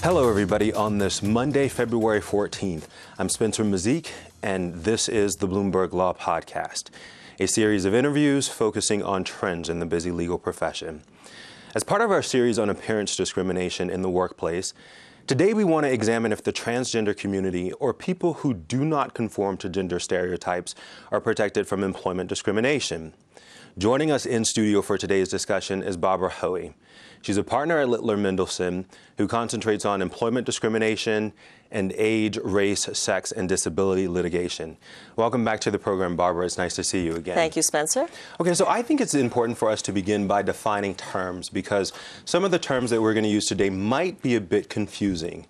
Hello, everybody. On this Monday, February 14th, I'm Spencer Mazyck, and this is the Bloomberg Law Podcast, a series of interviews focusing on trends in the busy legal profession. As part of our series on appearance discrimination in the workplace, today we want to examine if the transgender community or people who do not conform to gender stereotypes are protected from employment discrimination. Joining us in studio for today's discussion is Barbara Hoey. She's a partner at Littler Mendelson who concentrates on employment discrimination and age, race, sex, and disability litigation. Welcome back to the program, Barbara. It's nice to see you again. Thank you, Spencer. Okay, so I think it's important for us to begin by defining terms because some of the terms that we're going to use today might be a bit confusing.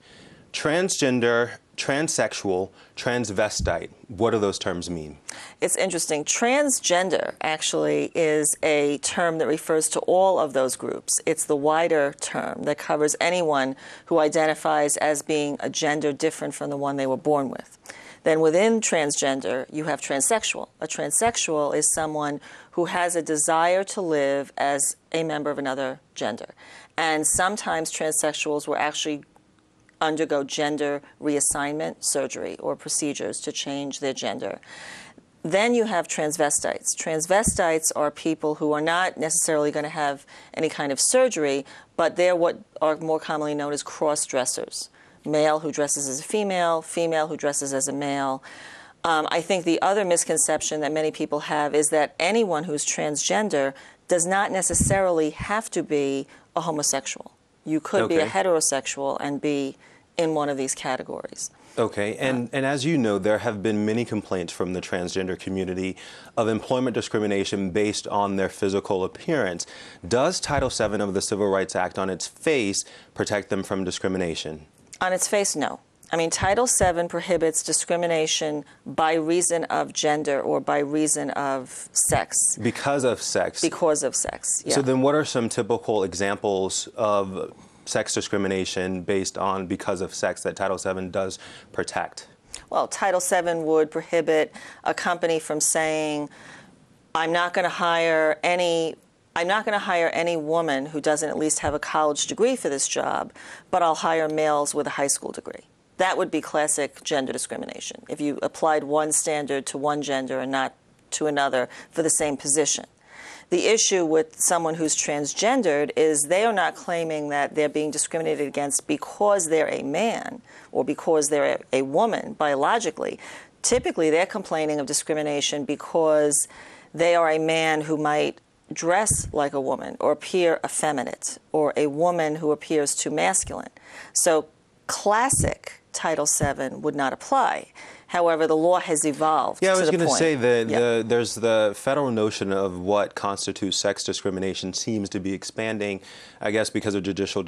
Transgender, transsexual, transvestite. What do those terms mean? It's interesting. Transgender actually is a term that refers to all of those groups. It's the wider term that covers anyone who identifies as being a gender different from the one they were born with. Then within transgender, you have transsexual. A transsexual is someone who has a desire to live as a member of another gender. And sometimes transsexuals will actually undergo gender reassignment surgery or procedures to change their gender. Then you have transvestites. Transvestites are people who are not necessarily going to have any kind of surgery, but they're what are more commonly known as cross-dressers. Male who dresses as a female, female who dresses as a male. I think the other misconception that many people have is that anyone who's transgender does not necessarily have to be a homosexual. You could be a heterosexual and be in one of these categories. Okay, and as you know, there have been many complaints from the transgender community of employment discrimination based on their physical appearance. Does Title VII of the Civil Rights Act on its face protect them from discrimination? On its face, no. I mean, Title VII prohibits discrimination by reason of gender or by reason of sex. Because of sex? Because of sex, yeah. So then what are some typical examples of sex discrimination based on because of sex that Title VII does protect? Well, Title VII would prohibit a company from saying, I'm not going to hire any woman who doesn't at least have a college degree for this job, but I'll hire males with a high school degree. That would be classic gender discrimination, if you applied one standard to one gender and not to another for the same position. The issue with someone who's transgendered is they are not claiming that they're being discriminated against because they're a man or because they're a woman biologically. Typically, they're complaining of discrimination because they are a man who might dress like a woman or appear effeminate, or a woman who appears too masculine. So classic Title VII would not apply. However, the law has evolved. Yeah, I was going to say that there's the federal notion of what constitutes sex discrimination seems to be expanding, I guess, because of judicial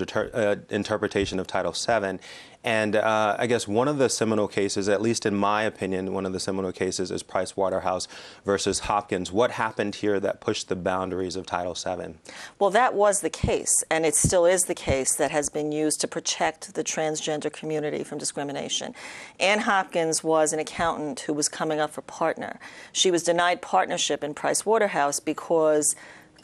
interpretation of Title VII. And I guess one of the seminal cases, at least in my opinion, one of the seminal cases is Waterhouse versus Hopkins. What happened here that pushed the boundaries of Title VII? Well, that was the case, and it still is the case that has been used to protect the transgender community from discrimination. Ann Hopkins was an accountant who was coming up for partner. She was denied partnership in Waterhouse because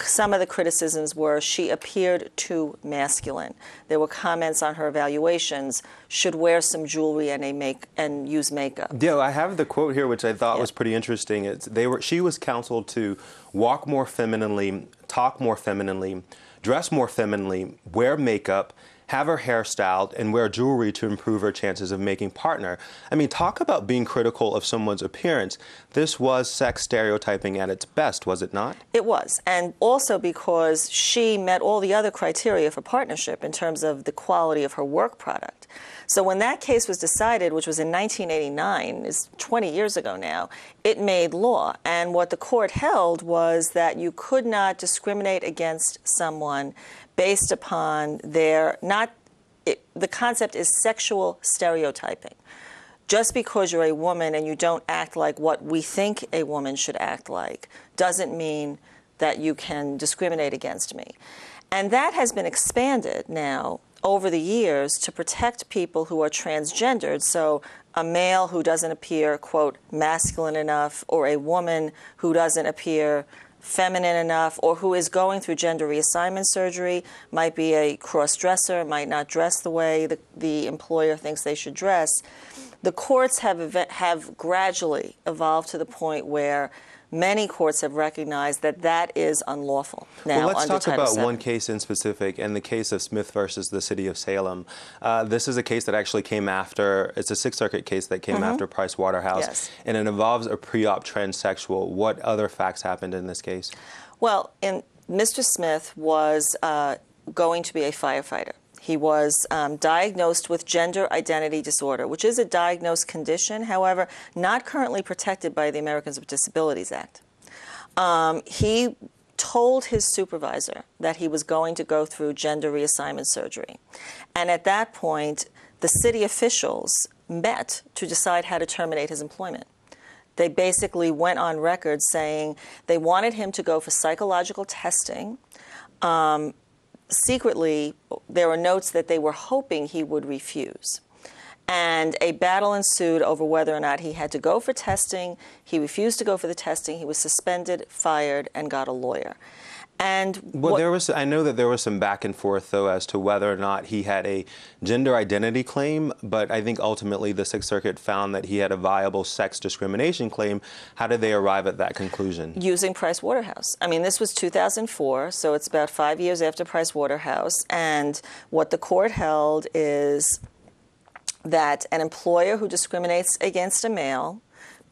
some of the criticisms were she appeared too masculine. There were comments on her evaluations, should wear some jewelry and use makeup. Yeah, I have the quote here, which I thought was pretty interesting. She was counseled to walk more femininely, talk more femininely, dress more femininely, wear makeup, have her hair styled, and wear jewelry to improve her chances of making partner. I mean, talk about being critical of someone's appearance. This was sex stereotyping at its best, was it not? It was, and also because she met all the other criteria for partnership in terms of the quality of her work product. So when that case was decided, which was in 1989, is 20 years ago now, it made law. And what the court held was that you could not discriminate against someone based upon the concept is sexual stereotyping. Just because you're a woman and you don't act like what we think a woman should act like doesn't mean that you can discriminate against me. And that has been expanded now over the years to protect people who are transgendered. So a male who doesn't appear, quote, masculine enough, or a woman who doesn't appear feminine enough, or who is going through gender reassignment surgery, might be a cross-dresser, might not dress the way the employer thinks they should dress. The courts have gradually evolved to the point where many courts have recognized that that is unlawful now. Well, let's under talk Title about VII. one case in specific, and the case of Smith versus the city of Salem. This is a case that actually came after, it's a Sixth Circuit case that came after Price Waterhouse, Yes. and it involves a pre-op transsexual. What other facts happened in this case? Well, Mr. Smith was going to be a firefighter. He was diagnosed with gender identity disorder, which is a diagnosed condition, however, not currently protected by the Americans with Disabilities Act. He told his supervisor that he was going to go through gender reassignment surgery. And at that point, the city officials met to decide how to terminate his employment. They basically went on record saying they wanted him to go for psychological testing. Secretly, there were notes that they were hoping he would refuse. And a battle ensued over whether or not he had to go for testing. He refused to go for the testing. He was suspended, fired, and got a lawyer. And well, I know that there was some back and forth, though, as to whether or not he had a gender identity claim, but I think ultimately the Sixth Circuit found that he had a viable sex discrimination claim. How did they arrive at that conclusion? Using Price Waterhouse. I mean, this was 2004, so it's about 5 years after Price Waterhouse, and what the court held is that an employer who discriminates against a male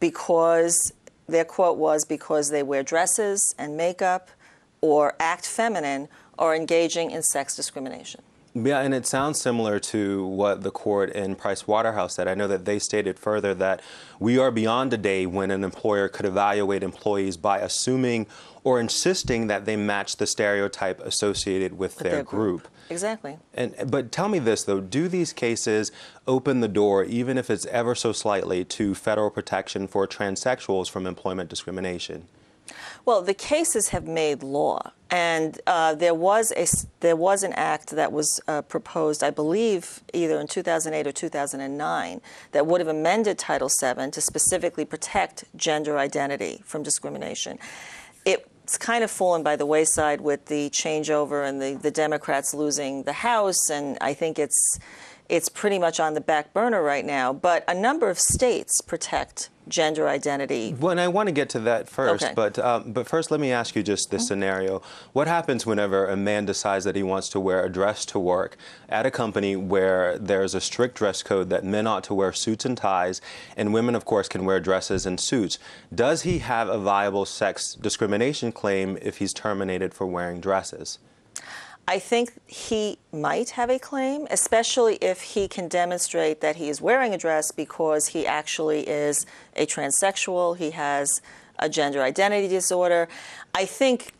because, their quote was, because they wear dresses and makeup or act feminine, are engaging in sex discrimination. Yeah, and it sounds similar to what the court in Price Waterhouse said. I know that they stated further that we are beyond a day when an employer could evaluate employees by assuming or insisting that they match the stereotype associated with their group. Exactly. But tell me this, though. Do these cases open the door, even if it's ever so slightly, to federal protection for transsexuals from employment discrimination? Well, the cases have made law, and there was an act that was proposed, I believe, either in 2008 or 2009, that would have amended Title VII to specifically protect gender identity from discrimination. It's kind of fallen by the wayside with the changeover and the Democrats losing the House, and I think it's pretty much on the back burner right now. But a number of states protect gender identity. Well, and I want to get to that first, okay. but first let me ask you just this scenario. What happens whenever a man decides that he wants to wear a dress to work at a company where there's a strict dress code that men ought to wear suits and ties, and women, of course, can wear dresses and suits? Does he have a viable sex discrimination claim if he's terminated for wearing dresses? I think he might have a claim, especially if he can demonstrate that he is wearing a dress because he actually is a transsexual, he has a gender identity disorder. I think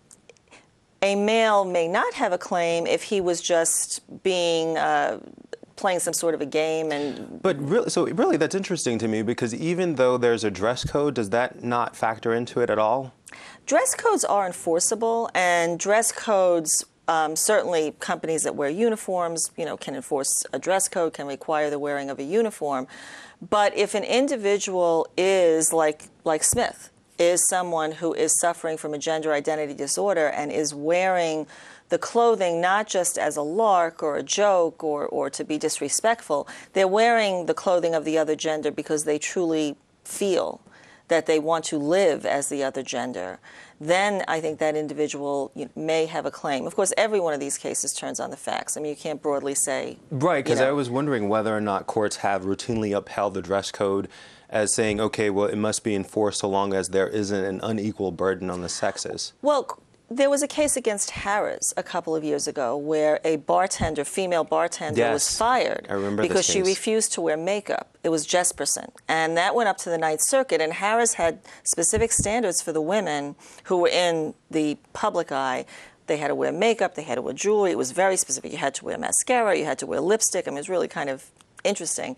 a male may not have a claim if he was just being playing some sort of a game. But really, that's interesting to me, because even though there's a dress code, does that not factor into it at all? Dress codes are enforceable, and dress codes, certainly companies that wear uniforms, can enforce a dress code, can require the wearing of a uniform. But if an individual is, like Smith, is someone who is suffering from a gender identity disorder and is wearing the clothing not just as a lark or a joke or to be disrespectful, they're wearing the clothing of the other gender because they truly feel that they want to live as the other gender, then I think that individual may have a claim. Of course, every one of these cases turns on the facts. I mean, you can't broadly say. Right, because I was wondering whether or not courts have routinely upheld the dress code as saying, okay, well, it must be enforced so long as there isn't an unequal burden on the sexes. Well, there was a case against Harris a couple of years ago where a bartender, female bartender, was fired because she refused to wear makeup. It was Jesperson. And that went up to the Ninth Circuit. And Harris had specific standards for the women who were in the public eye. They had to wear makeup, they had to wear jewelry. It was very specific. You had to wear mascara, you had to wear lipstick. I mean, it was really kind of interesting.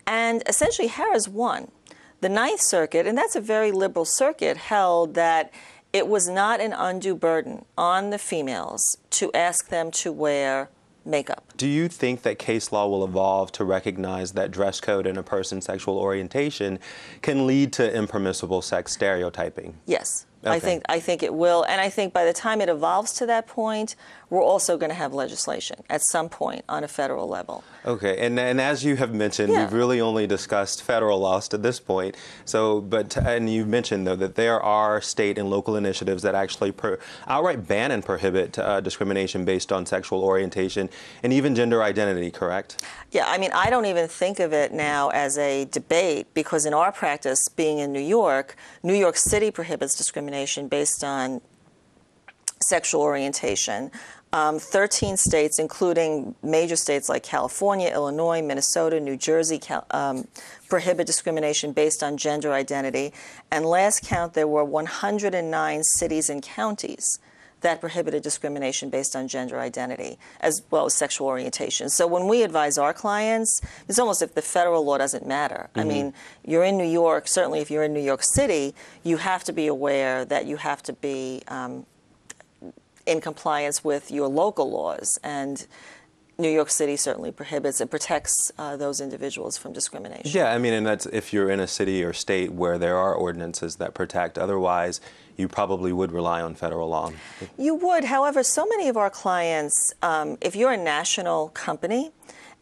And essentially, Harris won. The Ninth Circuit, and that's a very liberal circuit, held that it was not an undue burden on the females to ask them to wear makeup. Do you think that case law will evolve to recognize that dress code in a person's sexual orientation can lead to impermissible sex stereotyping? Yes. Okay. I think it will, and I think by the time it evolves to that point, we're also going to have legislation at some point on a federal level. Okay, and as you have mentioned, Yeah. we've really only discussed federal laws to this point. So, and you mentioned though that there are state and local initiatives that actually outright ban and prohibit discrimination based on sexual orientation and even gender identity. Correct? Yeah, I mean, I don't even think of it now as a debate because in our practice, being in New York City prohibits discrimination based on sexual orientation. 13 states, including major states like California, Illinois, Minnesota, New Jersey, prohibit discrimination based on gender identity. And last count, there were 109 cities and counties that prohibited discrimination based on gender identity, as well as sexual orientation. So when we advise our clients, it's almost if the federal law doesn't matter. I mean, you're in New York, certainly if you're in New York City, you have to be aware that you have to be in compliance with your local laws. And New York City certainly prohibits and protects those individuals from discrimination. Yeah, I mean, and that's if you're in a city or state where there are ordinances that protect. Otherwise, you probably would rely on federal law. You would. However, so many of our clients, if you're a national company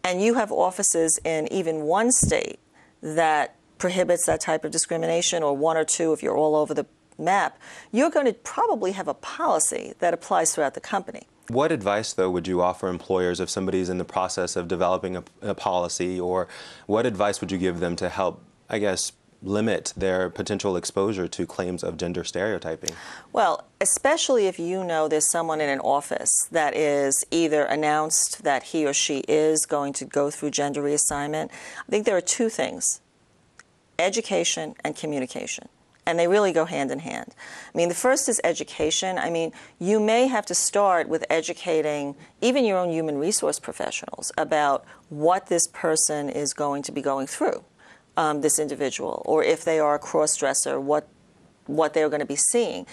and you have offices in even one state that prohibits that type of discrimination, or one or two if you're all over the map, you're going to probably have a policy that applies throughout the company. What advice, though, would you offer employers if somebody's in the process of developing a policy, or what advice would you give them to help, I guess, limit their potential exposure to claims of gender stereotyping? Well, especially if you know there's someone in an office that is either announced that he or she is going to go through gender reassignment, I think there are two things: education and communication. And they really go hand in hand. I mean, the first is education. I mean, you may have to start with educating even your own human resource professionals about what this person is going to be going through, this individual, or if they are a cross-dresser, what they're going to be seeing.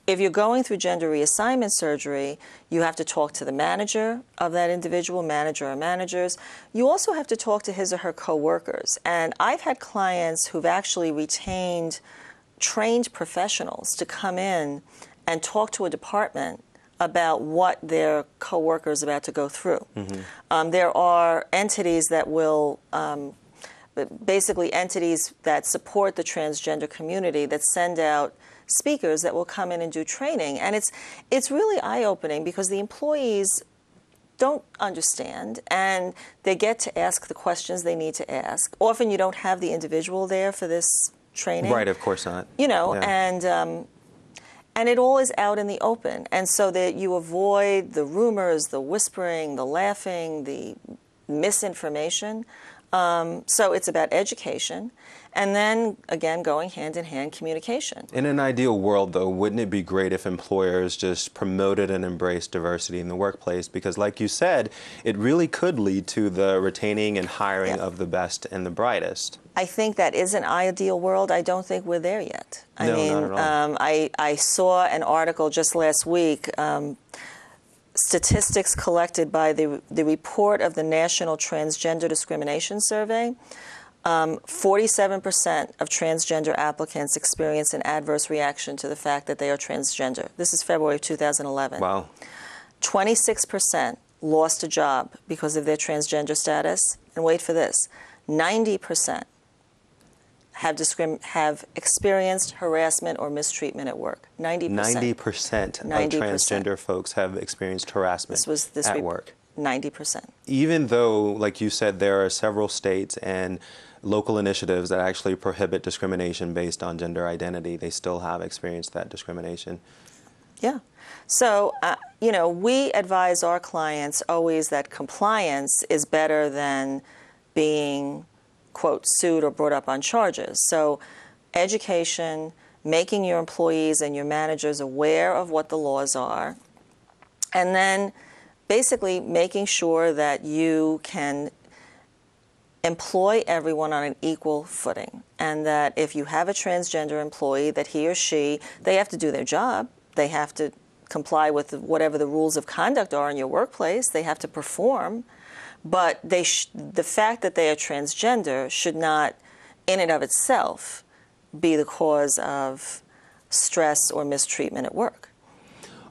If you're going through gender reassignment surgery, you have to talk to the manager of that individual, manager or managers. You also have to talk to his or her coworkers. And I've had clients who've actually retained trained professionals to come in and talk to a department about what their coworker is about to go through. There are entities that will, basically entities that support the transgender community that send out speakers that will come in and do training. And it's really eye-opening because the employees don't understand and they get to ask the questions they need to ask. Often you don't have the individual there for this training. Right, of course not. You know, Yeah. and it all is out in the open. And so that you avoid the rumors, the whispering, the laughing, the misinformation. So it's about education. And then, again, going hand in hand, communication. In an ideal world, though, wouldn't it be great if employers just promoted and embraced diversity in the workplace? Because like you said, it really could lead to the retaining and hiring of the best and the brightest. I think that is an ideal world. I don't think we're there yet. No, not at all. I saw an article just last week, statistics collected by the report of the National Transgender Discrimination Survey. 47% of transgender applicants experience an adverse reaction to the fact that they are transgender. This is February of 2011. Wow. 26% lost a job because of their transgender status. And wait for this, 90% have experienced harassment or mistreatment at work. 90%. 90% of transgender folks have experienced harassment at work. 90%. Even though, like you said, there are several states and local initiatives that actually prohibit discrimination based on gender identity, they still have experienced that discrimination. Yeah. So, you know, we advise our clients always that compliance is better than being, quote, sued or brought up on charges. So education, making your employees and your managers aware of what the laws are, and then basically making sure that you can employ everyone on an equal footing, and that if you have a transgender employee, that he or she, they have to do their job. They have to comply with whatever the rules of conduct are in your workplace. They have to perform. But the fact that they are transgender should not, in and of itself, be the cause of stress or mistreatment at work.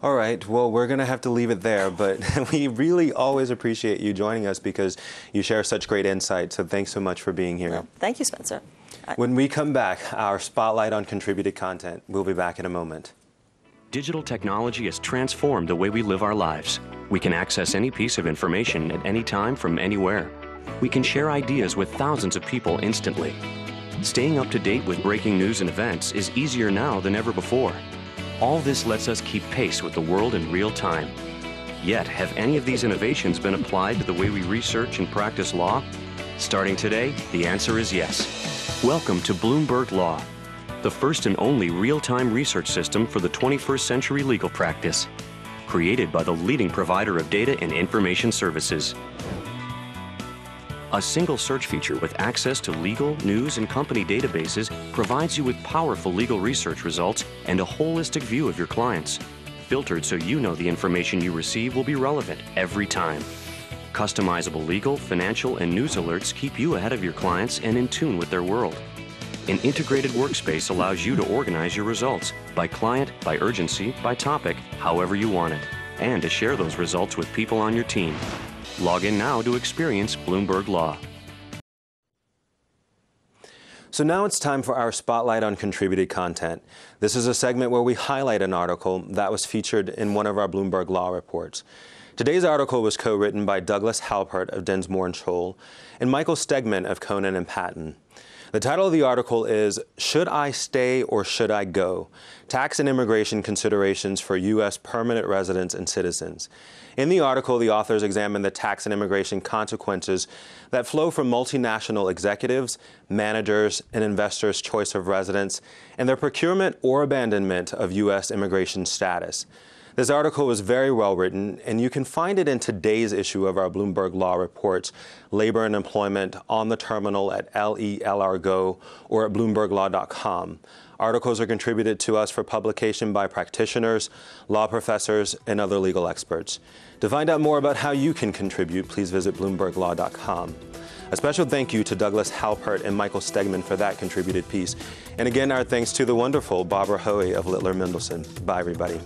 All right, well, we're going to have to leave it there, but we really always appreciate you joining us because you share such great insight, so thanks so much for being here. Well, thank you, Spencer. When we come back, our spotlight on contributed content. We'll be back in a moment. Digital technology has transformed the way we live our lives. We can access any piece of information at any time from anywhere. We can share ideas with thousands of people instantly. Staying up to date with breaking news and events is easier now than ever before. All this lets us keep pace with the world in real time. Yet, have any of these innovations been applied to the way we research and practice law? Starting today, the answer is yes. Welcome to Bloomberg Law, the first and only real-time research system for the 21st century legal practice, created by the leading provider of data and information services. A single search feature with access to legal, news, and company databases provides you with powerful legal research results and a holistic view of your clients, filtered so you know the information you receive will be relevant every time. Customizable legal, financial, and news alerts keep you ahead of your clients and in tune with their world. An integrated workspace allows you to organize your results by client, by urgency, by topic, however you want it, and to share those results with people on your team. Log in now to experience Bloomberg Law. So now it's time for our Spotlight on Contributed Content. This is a segment where we highlight an article that was featured in one of our Bloomberg Law reports. Today's article was co-written by Douglas Halpert of Densmore & Scholl and Michael Stegman of Conan & Patton. The title of the article is "Should I Stay or Should I Go? Tax and Immigration Considerations for U.S. Permanent Residents and Citizens." In the article, the authors examine the tax and immigration consequences that flow from multinational executives, managers, and investors' choice of residence and their procurement or abandonment of U.S. immigration status. This article was very well written, and you can find it in today's issue of our Bloomberg Law Reports, Labor and Employment, on the terminal at LELRGO or at BloombergLaw.com. Articles are contributed to us for publication by practitioners, law professors, and other legal experts. To find out more about how you can contribute, please visit BloombergLaw.com. A special thank you to Douglas Halpert and Michael Stegman for that contributed piece. And again, our thanks to the wonderful Barbara Hoey of Littler Mendelson. Bye, everybody.